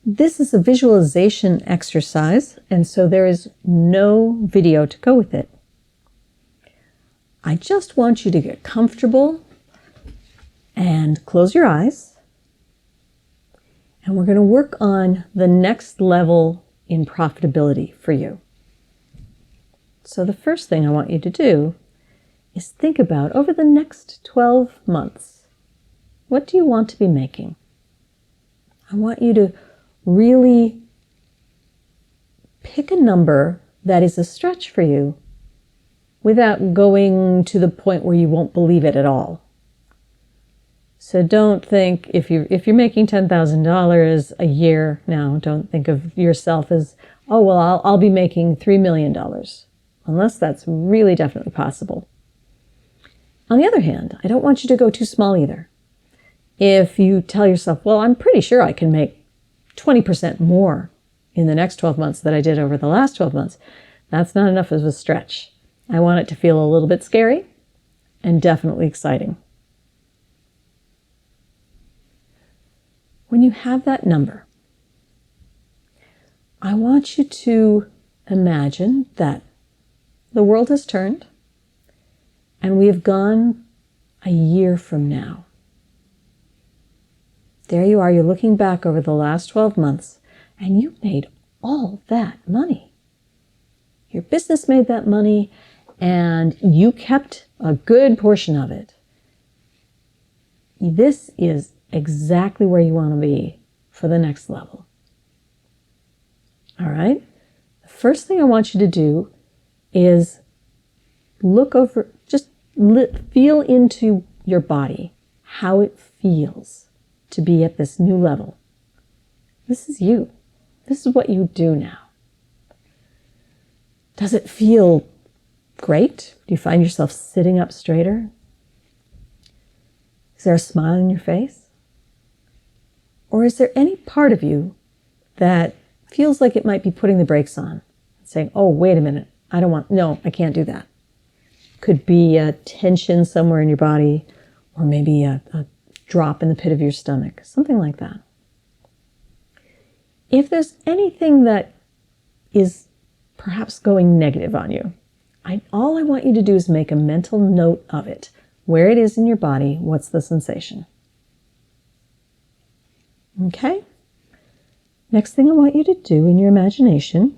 This is a visualization exercise, and so there is no video to go with it. I just want you to get comfortable and close your eyes. And we're going to work on the next level in profitability for you. So the first thing I want you to do is think about, over the next 12 months, what do you want to be making? I want you to really pick a number that is a stretch for you without going to the point where you won't believe it at all. So don't think, if you're making $10,000 a year now, don't think of yourself as, oh, well, I'll be making $3 million, unless that's really definitely possible. On the other hand, I don't want you to go too small either. If you tell yourself, well, I'm pretty sure I can make 20% more in the next 12 months than I did over the last 12 months, that's not enough of a stretch. I want it to feel a little bit scary and definitely exciting. When you have that number, I want you to imagine that the world has turned and we have gone a year from now. There you are, you're looking back over the last 12 months, and you made all that money. Your business made that money, and you kept a good portion of it. This is exactly where you want to be for the next level. All right? The first thing I want you to do is look over, just feel into your body, how it feels to be at this new level. This is you. This is what you do now. Does it feel great? Do you find yourself sitting up straighter? Is there a smile on your face? Or is there any part of you that feels like it might be putting the brakes on, saying, oh, wait a minute, no, I can't do that. Could be a tension somewhere in your body, or maybe a drop in the pit of your stomach, something like that. If there's anything that is perhaps going negative on you, all I want you to do is make a mental note of it. Where it is in your body, what's the sensation? Okay? Next thing I want you to do in your imagination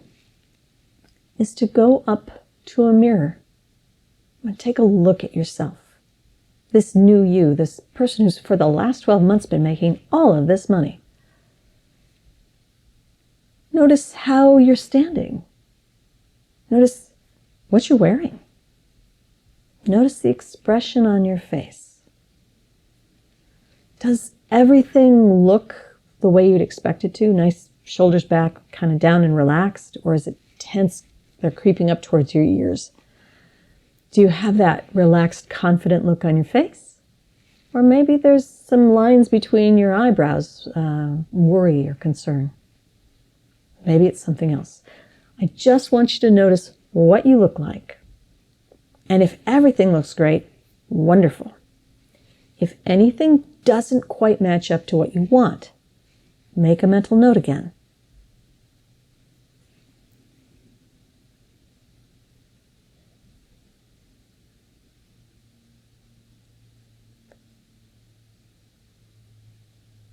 is to go up to a mirror and take a look at yourself. This new you, this person who's for the last 12 months been making all of this money. Notice how you're standing. Notice what you're wearing. Notice the expression on your face. Does everything look the way you'd expect it to? Nice shoulders back, kind of down and relaxed? Or is it tense? They're creeping up towards your ears. Do you have that relaxed, confident look on your face? Or maybe there's some lines between your eyebrows, worry or concern. Maybe it's something else. I just want you to notice what you look like. And if everything looks great, wonderful. If anything doesn't quite match up to what you want, make a mental note again.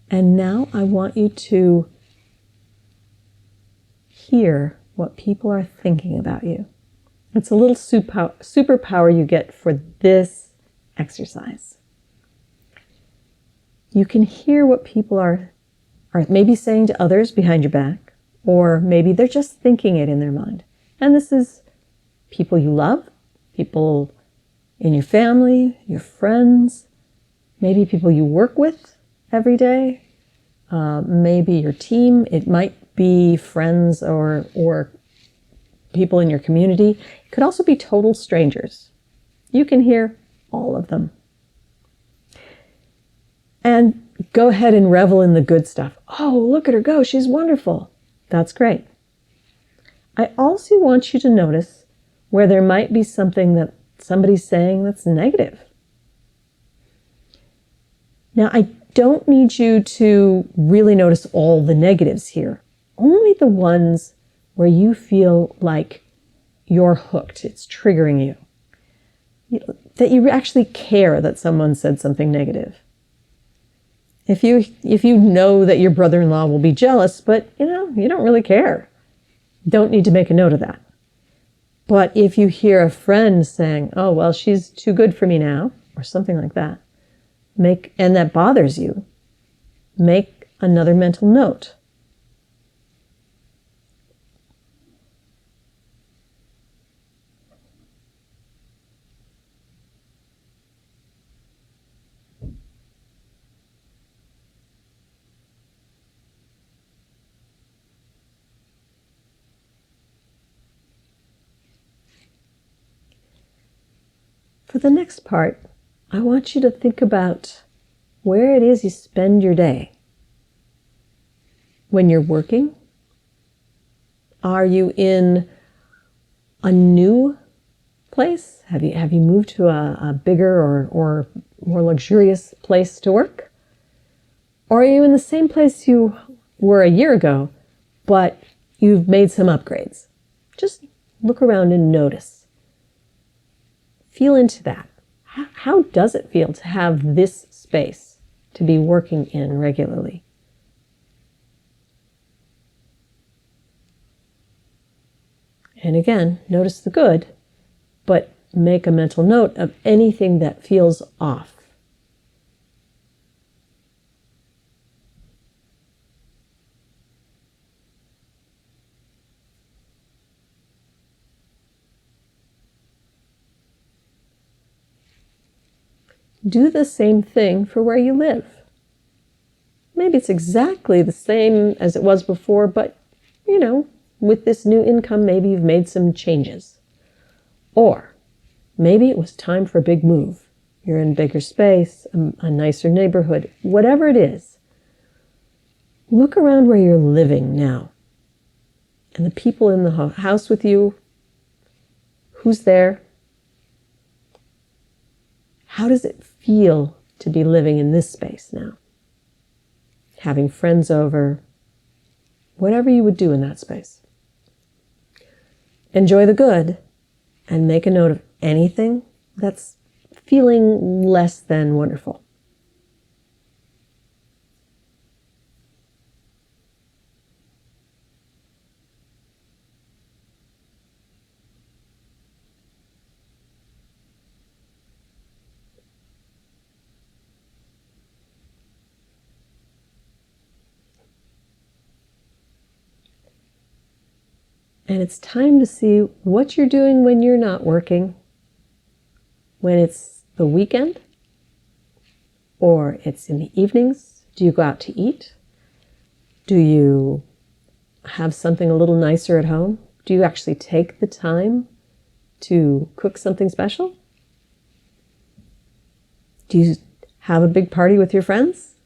And now I want you to hear what people are thinking about you. It's a little superpower you get for this exercise. You can hear what people are maybe saying to others behind your back, or maybe they're just thinking it in their mind. And this is people you love, people in your family, your friends, maybe people you work with every day, maybe your team. It might be friends or people in your community. It could also be total strangers. You can hear all of them. And go ahead and revel in the good stuff. Oh, look at her go. She's wonderful. That's great. I also want you to notice where there might be something that somebody's saying that's negative. Now, I don't need you to really notice all the negatives here, only the ones where you feel like you're hooked, it's triggering you, that you actually care that someone said something negative. If you know that your brother-in-law will be jealous, but you don't really care, don't need to make a note of that. But if you hear a friend saying, "Oh, well, she's too good for me now," or something like that, and that bothers you, make another mental note. For the next part, I want you to think about where it is you spend your day. When you're working, are you in a new place? Have you moved to a bigger or more luxurious place to work? Or are you in the same place you were a year ago, but you've made some upgrades? Just look around and notice. Feel into that. How does it feel to have this space to be working in regularly? And again, notice the good, but make a mental note of anything that feels off. Do the same thing for where you live. Maybe it's exactly the same as it was before, but, with this new income, maybe you've made some changes. Or maybe it was time for a big move. You're in bigger space, a nicer neighborhood, whatever it is. Look around where you're living now. And the people in the house with you, who's there? How does it feel to be living in this space now? Having friends over, whatever you would do in that space. Enjoy the good and make a note of anything that's feeling less than wonderful. And it's time to see what you're doing when you're not working, when it's the weekend, or it's in the evenings. Do you go out to eat? Do you have something a little nicer at home? Do you actually take the time to cook something special? Do you have a big party with your friends?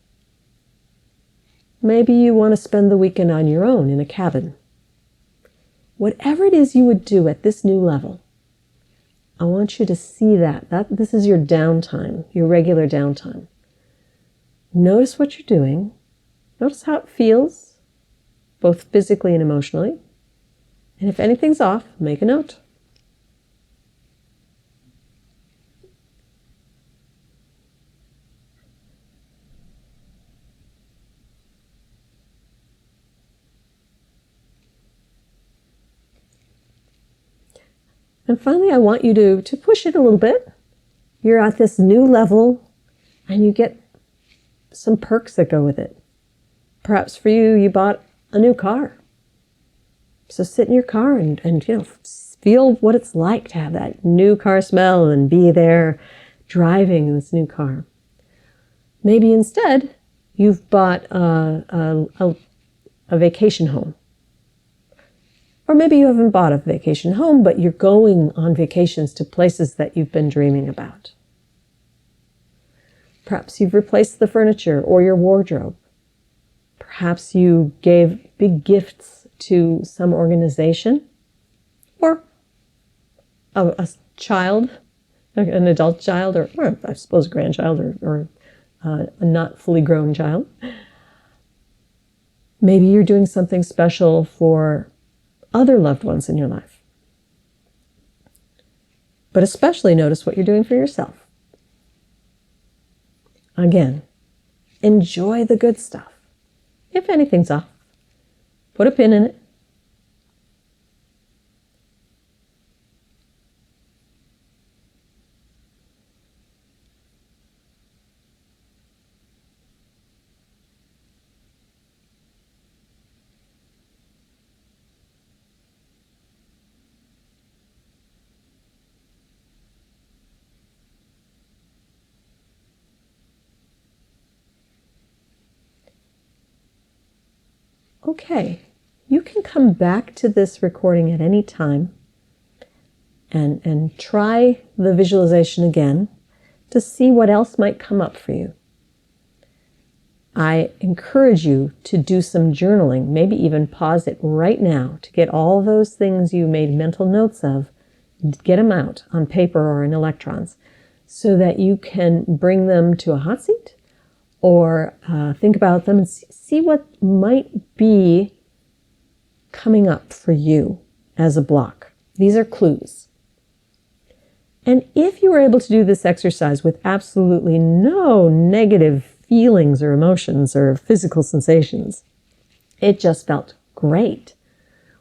Maybe you want to spend the weekend on your own in a cabin. Whatever it is you would do at this new level, I want you to see that this is your downtime, your regular downtime. Notice what you're doing. Notice how it feels, both physically and emotionally. And if anything's off, make a note. And finally, I want you to push it a little bit. You're at this new level and you get some perks that go with it. Perhaps for you, you bought a new car. So sit in your car and feel what it's like to have that new car smell and be there driving in this new car. Maybe instead, you've bought a vacation home. Or maybe you haven't bought a vacation home, but you're going on vacations to places that you've been dreaming about. Perhaps you've replaced the furniture or your wardrobe. Perhaps you gave big gifts to some organization or a child, an adult child, or I suppose a grandchild or a not fully grown child. Maybe you're doing something special for other loved ones in your life. But especially notice what you're doing for yourself. Again, enjoy the good stuff. If anything's off, put a pin in it. Okay, you can come back to this recording at any time and try the visualization again to see what else might come up for you. I encourage you to do some journaling, maybe even pause it right now to get all those things you made mental notes of, get them out on paper or in electrons so that you can bring them to a hot seat or think about them and see what might be coming up for you as a block. These are clues. And if you were able to do this exercise with absolutely no negative feelings or emotions or physical sensations, it just felt great.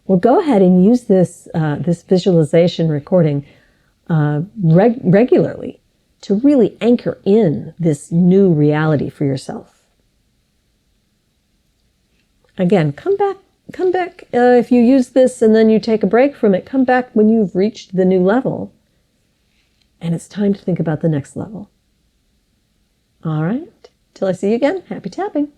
Well, go ahead and use this visualization recording regularly to really anchor in this new reality for yourself. Again, come back if you use this and then you take a break from it, come back when you've reached the new level and it's time to think about the next level. All right, till I see you again, happy tapping.